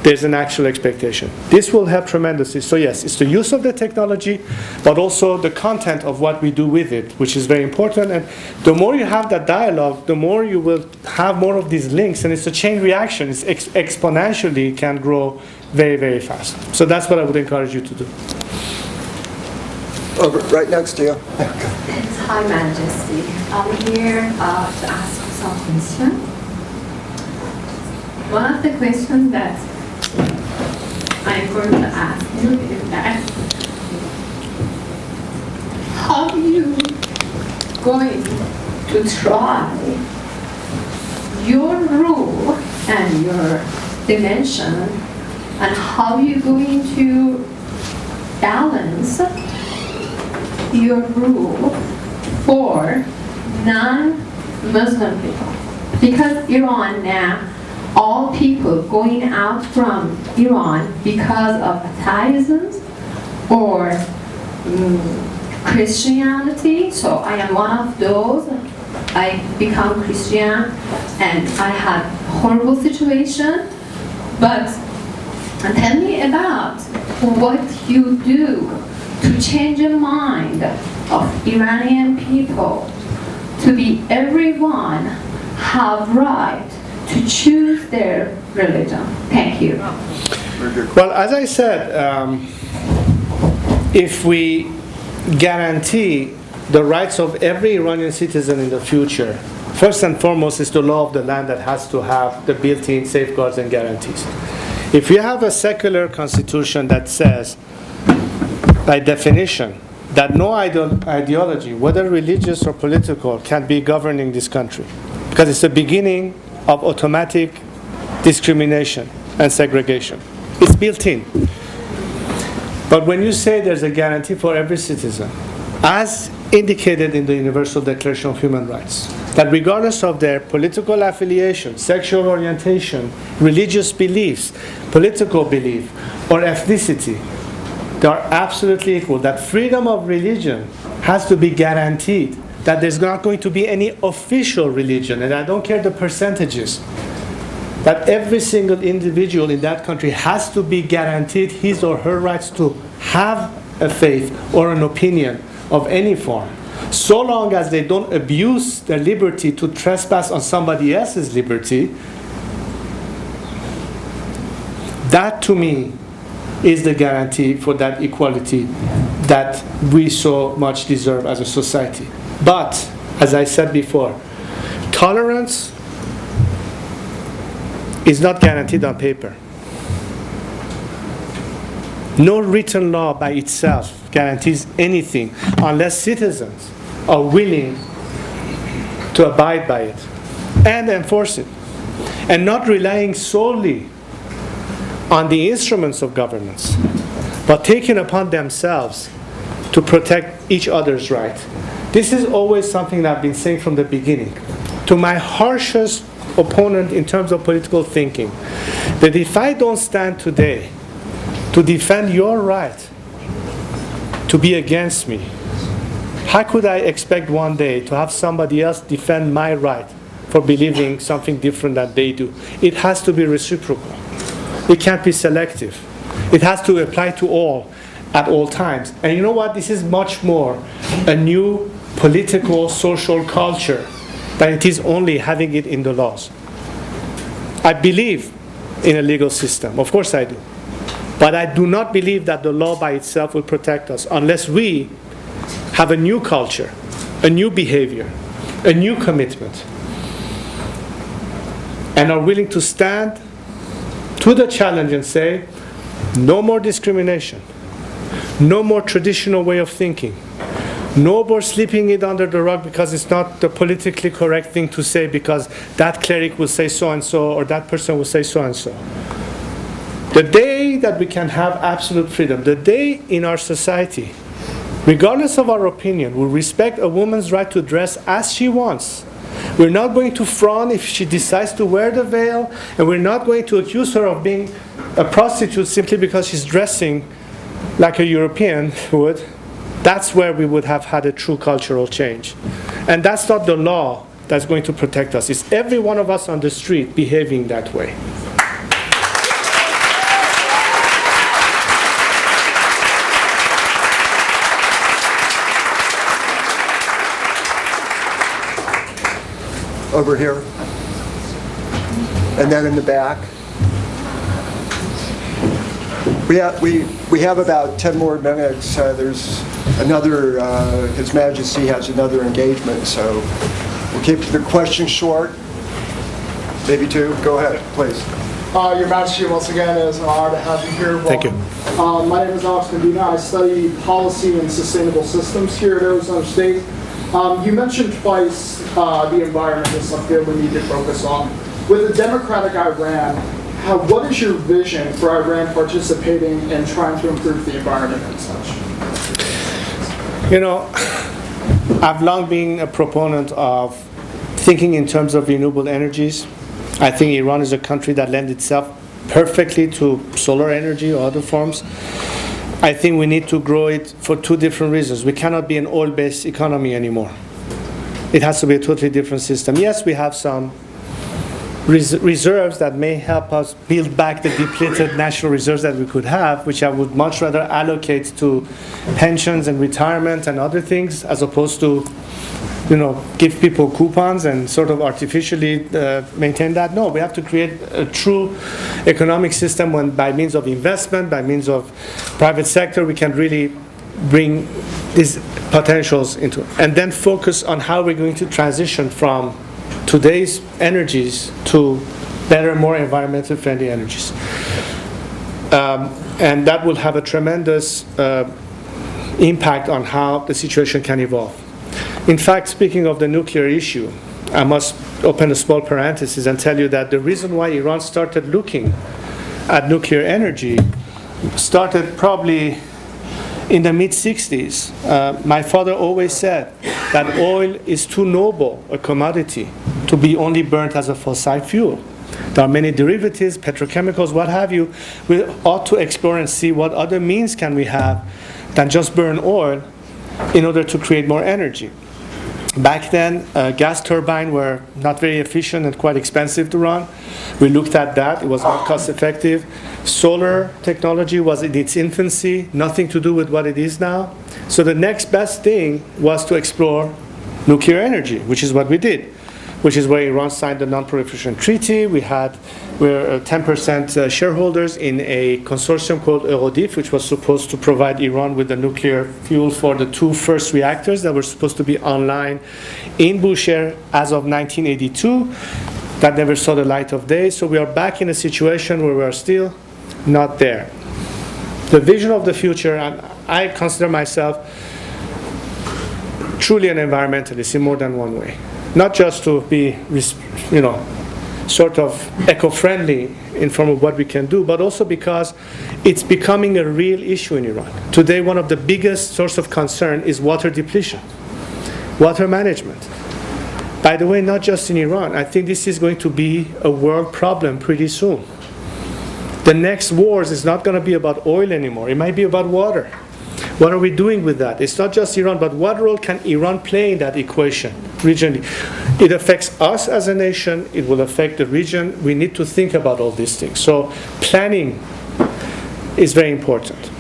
A: there's an actual expectation. This will help tremendously. So yes, it's the use of the technology, but also the content of what we do with it, which is very important. And the more you have that dialogue, the more you will have more of these links, and it's a chain reaction. It's exponentially can grow very, very fast. So that's what I would encourage you to do.
B: Over, right next to you.
G: Hi, Majesty. I'm here to ask some questions. One of the questions that I'm going to ask you is that how are you going to try your rule and your dimension, and how are you going to balance your rule for non-Muslim people? Because Iran now, all people going out from Iran because of atheism or Christianity. So I am one of those. I become Christian and I had horrible situation. But tell me about what you do to change the mind of Iranian people to be everyone have right to choose their religion. Thank you.
A: Well, as I said, if we guarantee the rights of every Iranian citizen in the future, first and foremost is the law of the land that has to have the built-in safeguards and guarantees. If you have a secular constitution that says, by definition, that no ideology, whether religious or political, can be governing this country, because it's the beginning of automatic discrimination and segregation. It's built in. But when you say there's a guarantee for every citizen, as indicated in the Universal Declaration of Human Rights, that regardless of their political affiliation, sexual orientation, religious beliefs, political belief, or ethnicity, they are absolutely equal, that freedom of religion has to be guaranteed, that there's not going to be any official religion, and I don't care the percentages, that every single individual in that country has to be guaranteed his or her rights to have a faith or an opinion of any form, so long as they don't abuse their liberty to trespass on somebody else's liberty. That to me is the guarantee for that equality that we so much deserve as a society. But, as I said before, tolerance is not guaranteed on paper. No written law by itself guarantees anything unless citizens are willing to abide by it and enforce it, and not relying solely on the instruments of governance, but taking upon themselves to protect each other's right. This is always something that I've been saying from the beginning to my harshest opponent in terms of political thinking, that if I don't stand today to defend your right to be against me, how could I expect one day to have somebody else defend my right for believing something different than they do? It has to be reciprocal. It can't be selective. It has to apply to all at all times. And you know what? This is much more a new political, social culture than it is only having it in the laws. I believe in a legal system. Of course I do. But I do not believe that the law by itself will protect us unless we have a new culture, a new behavior, a new commitment, and are willing to stand to the challenge and say, no more discrimination, no more traditional way of thinking, no more sweeping it under the rug because it's not the politically correct thing to say because that cleric will say so and so or that person will say so and so. The day that we can have absolute freedom, the day in our society, regardless of our opinion, we respect a woman's right to dress as she wants. We're not going to frown if she decides to wear the veil, and we're not going to accuse her of being a prostitute simply because she's dressing like a European would. That's where we would have had a true cultural change. And that's not the law that's going to protect us. It's every one of us on the street behaving that way.
B: over here. And then in the back. We have about 10 more minutes. There's another, His Majesty has another engagement, so we'll keep the questions short. Maybe two. Go ahead, please.
H: Your Majesty, once again, it's an honor to have you here.
A: Thank you.
H: My name is Alex Medina. I study policy and sustainable systems here at Arizona State. You mentioned twice the environment is something we need to focus on. With a democratic Iran, what is your vision for Iran participating in trying to improve the environment and such?
A: You know, I've long been a proponent of thinking in terms of renewable energies. I think Iran is a country that lends itself perfectly to solar energy or other forms. I think we need to grow it for two different reasons. We cannot be an oil-based economy anymore. It has to be a totally different system. Yes, we have some reserves that may help us build back the depleted national reserves that we could have, which I would much rather allocate to pensions and retirement and other things, as opposed to, you know, give people coupons and sort of artificially maintain that. No, we have to create a true economic system when, by means of investment, by means of private sector, we can really bring these potentials into, and then focus on how we're going to transition from today's energies to better, more environmentally friendly energies. And that will have a tremendous impact on how the situation can evolve. In fact, speaking of the nuclear issue, I must open a small parenthesis and tell you that the reason why Iran started looking at nuclear energy started probably in the mid-60s. My father always said that oil is too noble a commodity to be only burnt as a fossil fuel. There are many derivatives, petrochemicals, what have you. We ought to explore and see what other means can we have than just burn oil in order to create more energy. Back then, gas turbines were not very efficient and quite expensive to run. We looked at that. It was not cost effective. Solar technology was in its infancy, nothing to do with what it is now. So the next best thing was to explore nuclear energy, which is what we did, which is where Iran signed the Non-Proliferation Treaty. We're 10% shareholders in a consortium called Eurodif, which was supposed to provide Iran with the nuclear fuel for the two first reactors that were supposed to be online in Bushehr as of 1982. That never saw the light of day. So we are back in a situation where we are still not there. The vision of the future, and I consider myself truly an environmentalist in more than one way. Not just to be, sort of eco-friendly in form of what we can do, but also because it's becoming a real issue in Iran. Today, one of the biggest source of concern is water depletion, water management. By the way, not just in Iran. I think this is going to be a world problem pretty soon. The next wars is not going to be about oil anymore. It might be about water. What are we doing with that? It's not just Iran, but what role can Iran play in that equation regionally? It affects us as a nation. It will affect the region. We need to think about all these things. So planning is very important.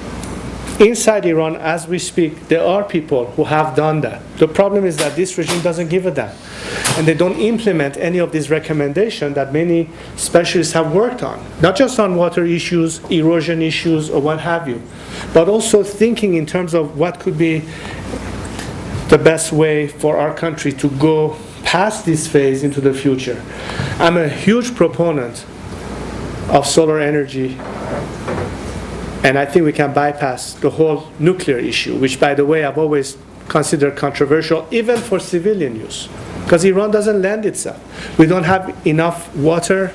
A: Inside Iran, as we speak, there are people who have done that. The problem is that this regime doesn't give a damn. And they don't implement any of these recommendations that many specialists have worked on. Not just on water issues, erosion issues, or what have you, but also thinking in terms of what could be the best way for our country to go past this phase into the future. I'm a huge proponent of solar energy, and I think we can bypass the whole nuclear issue, which, by the way, I've always considered controversial, even for civilian use, because Iran doesn't lend itself. We don't have enough water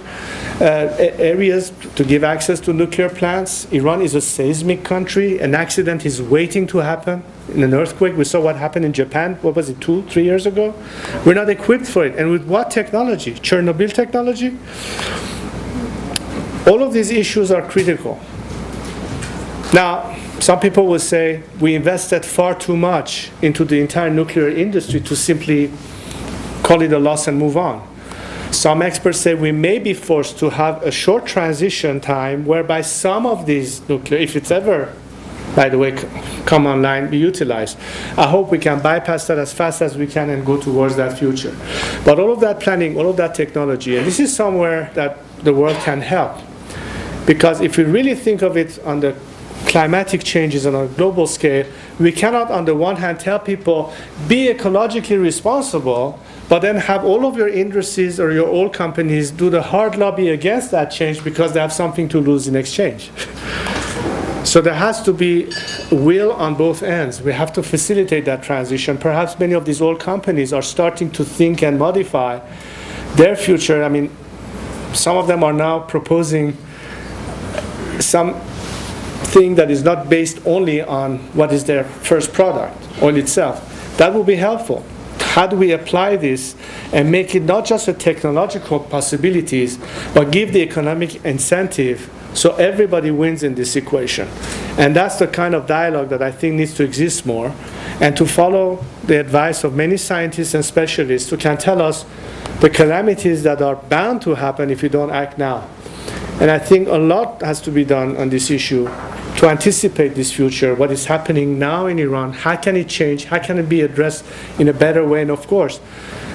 A: areas to give access to nuclear plants. Iran is a seismic country. An accident is waiting to happen. In an earthquake, we saw what happened in Japan, what was it, 2-3 years ago? We're not equipped for it. And with what technology? Chernobyl technology? All of these issues are critical. Now, some people will say we invested far too much into the entire nuclear industry to simply call it a loss and move on. Some experts say we may be forced to have a short transition time whereby some of these nuclear, if it's ever by the way, come online, be utilized. I hope we can bypass that as fast as we can and go towards that future. But all of that planning, all of that technology, and this is somewhere that the world can help. Because if we really think of it on the climatic changes on a global scale, we cannot on the one hand tell people, be ecologically responsible, but then have all of your industries or your old companies do the hard lobby against that change because they have something to lose in exchange. So there has to be will on both ends. We have to facilitate that transition. Perhaps many of these old companies are starting to think and modify their future. I mean, some of them are now proposing something that is not based only on what is their first product, oil itself. That will be helpful. How do we apply this and make it not just a technological possibilities, but give the economic incentive so everybody wins in this equation? And that's the kind of dialogue that I think needs to exist more, and to follow the advice of many scientists and specialists who can tell us the calamities that are bound to happen if we don't act now. And I think a lot has to be done on this issue to anticipate this future, what is happening now in Iran, how can it change, how can it be addressed in a better way, and of course,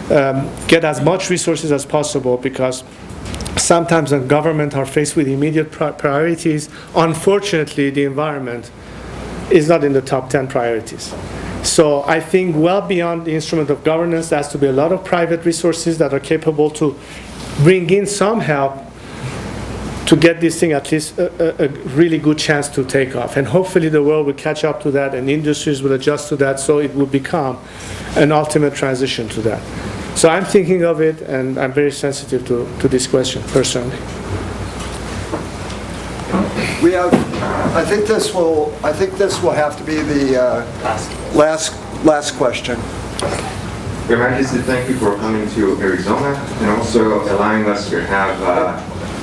A: get as much resources as possible, because sometimes the government are faced with immediate priorities. Unfortunately, the environment is not in the top 10 priorities. So I think well beyond the instrument of governance, there has to be a lot of private resources that are capable to bring in some help to get this thing at least a really good chance to take off. And hopefully the world will catch up to that and industries will adjust to that, so it will become an ultimate transition to that. So I'm thinking of it, and I'm very sensitive to this question personally.
B: We have, I think this will have to be the last question.
I: Your Majesty, thank you for coming to Arizona and also allowing us to have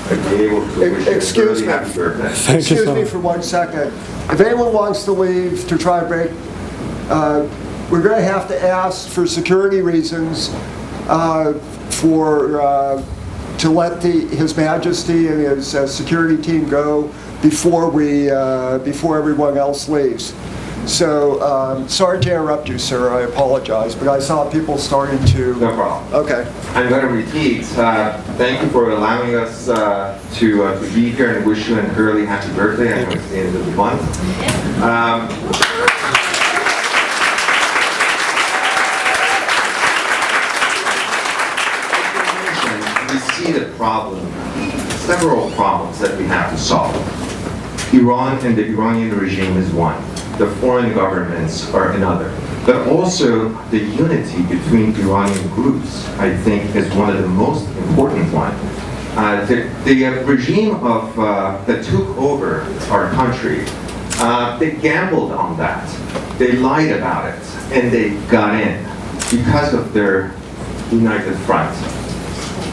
I: be able to wish
B: Excuse
I: you
B: me.
I: a happy birthday.
B: Excuse me for 1 second. If anyone wants to leave to try to break, we're going to have to ask for security reasons to let His Majesty and his security team go before everyone else leaves. So, sorry to interrupt you, sir. I apologize, but I saw people starting to...
I: No problem.
B: Okay.
I: I'm going to repeat. Thank you for allowing us to be here and wish you an early happy birthday. I know it's the end of the month. We see the problem, several problems that we have to solve. Iran and the Iranian regime is one. The foreign governments are another. But also the unity between Iranian groups, I think, is one of the most important ones. The regime that took over our country, they gambled on that. They lied about it, and they got in because of their united front.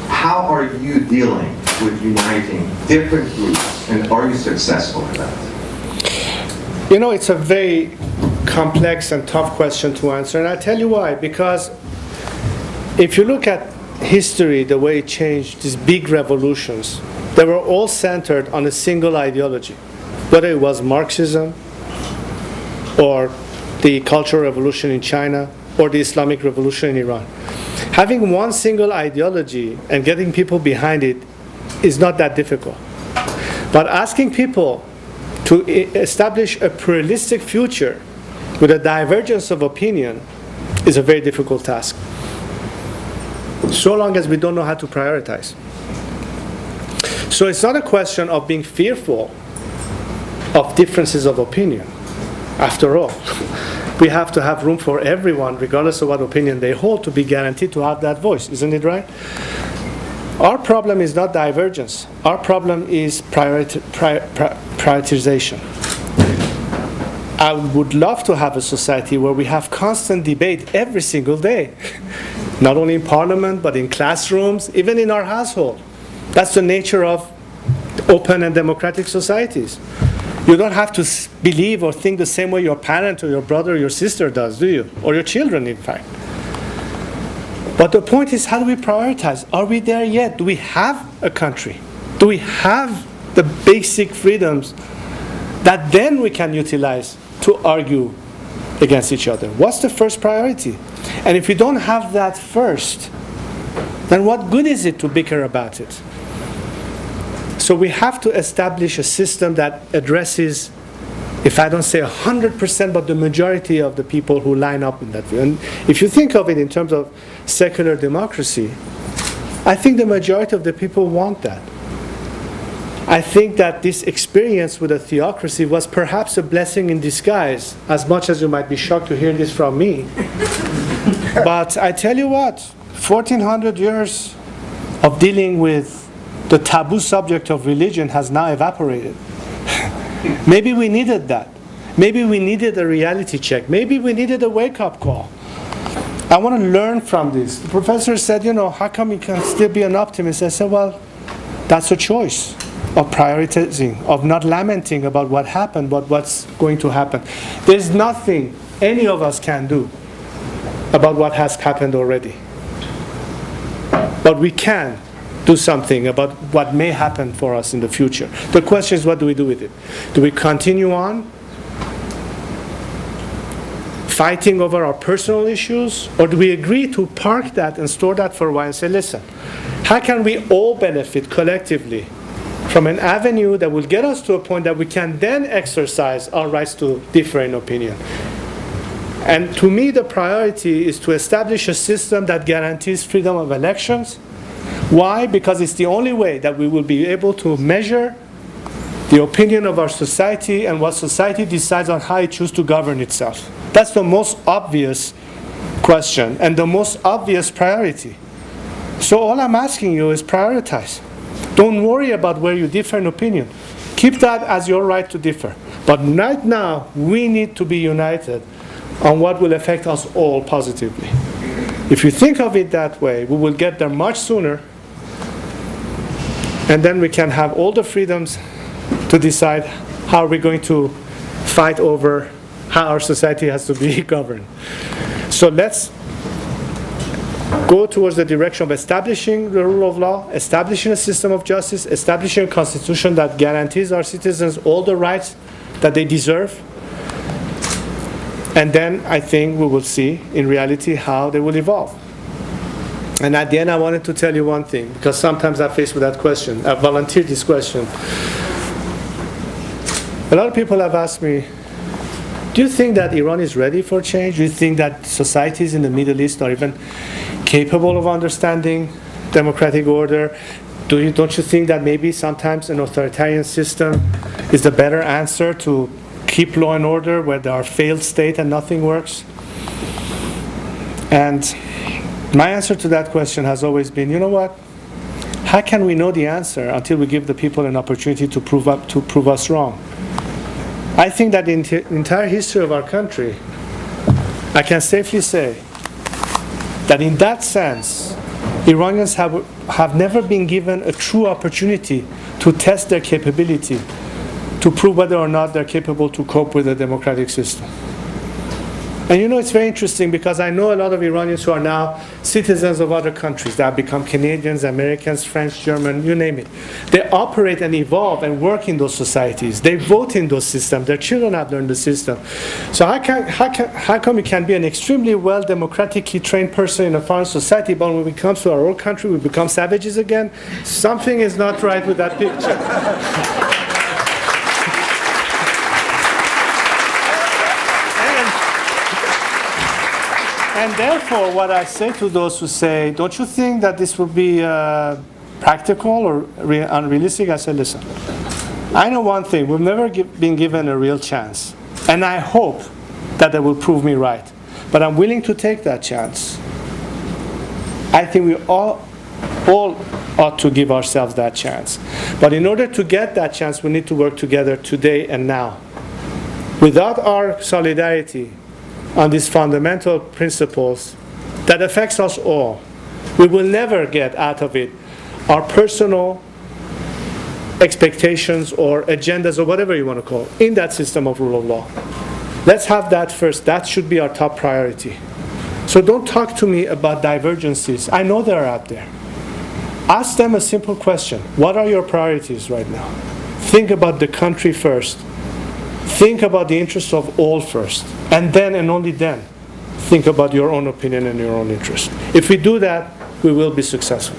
I: How are you dealing with uniting different groups, and are you successful in that?
A: You know, it's a very complex and tough question to answer, and I'll tell you why. Because if you look at history, the way it changed, these big revolutions, they were all centered on a single ideology, whether it was Marxism or the Cultural Revolution in China or the Islamic Revolution in Iran. Having one single ideology and getting people behind it is not that difficult. But asking people to establish a pluralistic future with a divergence of opinion is a very difficult task, so long as we don't know how to prioritize. So it's not a question of being fearful of differences of opinion. After all, we have to have room for everyone, regardless of what opinion they hold, to be guaranteed to have that voice. Isn't it right? Our problem is not divergence. Our problem is prioritization. I would love to have a society where we have constant debate every single day, not only in parliament, but in classrooms, even in our household. That's the nature of open and democratic societies. You don't have to believe or think the same way your parent or your brother or your sister does, do you? Or your children, in fact. But the point is, how do we prioritize? Are we there yet? Do we have a country? Do we have the basic freedoms that then we can utilize to argue against each other. What's the first priority? And if we don't have that first, then what good is it to bicker about it? So we have to establish a system that addresses, if I don't say 100%, but the majority of the people who line up in that view. And if you think of it in terms of secular democracy, I think the majority of the people want that. I think that this experience with a theocracy was perhaps a blessing in disguise, as much as you might be shocked to hear this from me. But I tell you what, 1400 years of dealing with the taboo subject of religion has now evaporated. Maybe we needed that. Maybe we needed a reality check. Maybe we needed a wake-up call. I want to learn from this. The professor said, how come you can still be an optimist? I said, well, that's a choice of prioritizing, of not lamenting about what happened, but what's going to happen. There's nothing any of us can do about what has happened already. But we can do something about what may happen for us in the future. The question is, what do we do with it? Do we continue on fighting over our personal issues, or do we agree to park that and store that for a while and say, listen, how can we all benefit collectively from an avenue that will get us to a point that we can then exercise our rights to differ in opinion? And to me, the priority is to establish a system that guarantees freedom of elections. Why? Because it's the only way that we will be able to measure the opinion of our society and what society decides on how it chooses to govern itself. That's the most obvious question and the most obvious priority. So all I'm asking you is prioritize. Don't worry about where you differ in opinion. Keep that as your right to differ. But right now, we need to be united on what will affect us all positively. If you think of it that way, we will get there much sooner, and then we can have all the freedoms to decide how we're going to fight over how our society has to be governed. So let's go towards the direction of establishing the rule of law, establishing a system of justice, establishing a constitution that guarantees our citizens all the rights that they deserve. And then I think we will see in reality how they will evolve. And at the end, I wanted to tell you one thing, because sometimes I'm faced with that question. I volunteered this question. A lot of people have asked me, do you think that Iran is ready for change? Do you think that societies in the Middle East are even capable of understanding democratic order? Don't you think that maybe sometimes an authoritarian system is the better answer to keep law and order where there are failed state and nothing works? And my answer to that question has always been, you know what? How can we know the answer until we give the people an opportunity to prove us wrong? I think that in the entire history of our country, I can safely say that in that sense, Iranians have never been given a true opportunity to test their capability, to prove whether or not they're capable to cope with a democratic system. And it's very interesting because I know a lot of Iranians who are now citizens of other countries. They have become Canadians, Americans, French, German, you name it. They operate and evolve and work in those societies. They vote in those systems. Their children have learned the system. So how come you can be an extremely well democratically trained person in a foreign society, but when it comes to our own country, we become savages again? Something is not right with that picture. And therefore, what I say to those who say, don't you think that this will be practical or unrealistic? I say, listen, I know one thing. We've never been given a real chance. And I hope that they will prove me right. But I'm willing to take that chance. I think we all ought to give ourselves that chance. But in order to get that chance, we need to work together today and now. Without our solidarity on these fundamental principles that affects us all, we will never get out of it our personal expectations or agendas or whatever you want to call it in that system of rule of law. Let's have that first. That should be our top priority. So don't talk to me about divergences. I know they're out there. Ask them a simple question. What are your priorities right now? Think about the country first. think about the interests of all first, and then and only then think about your own opinion and your own interest. If we do that, we will be successful.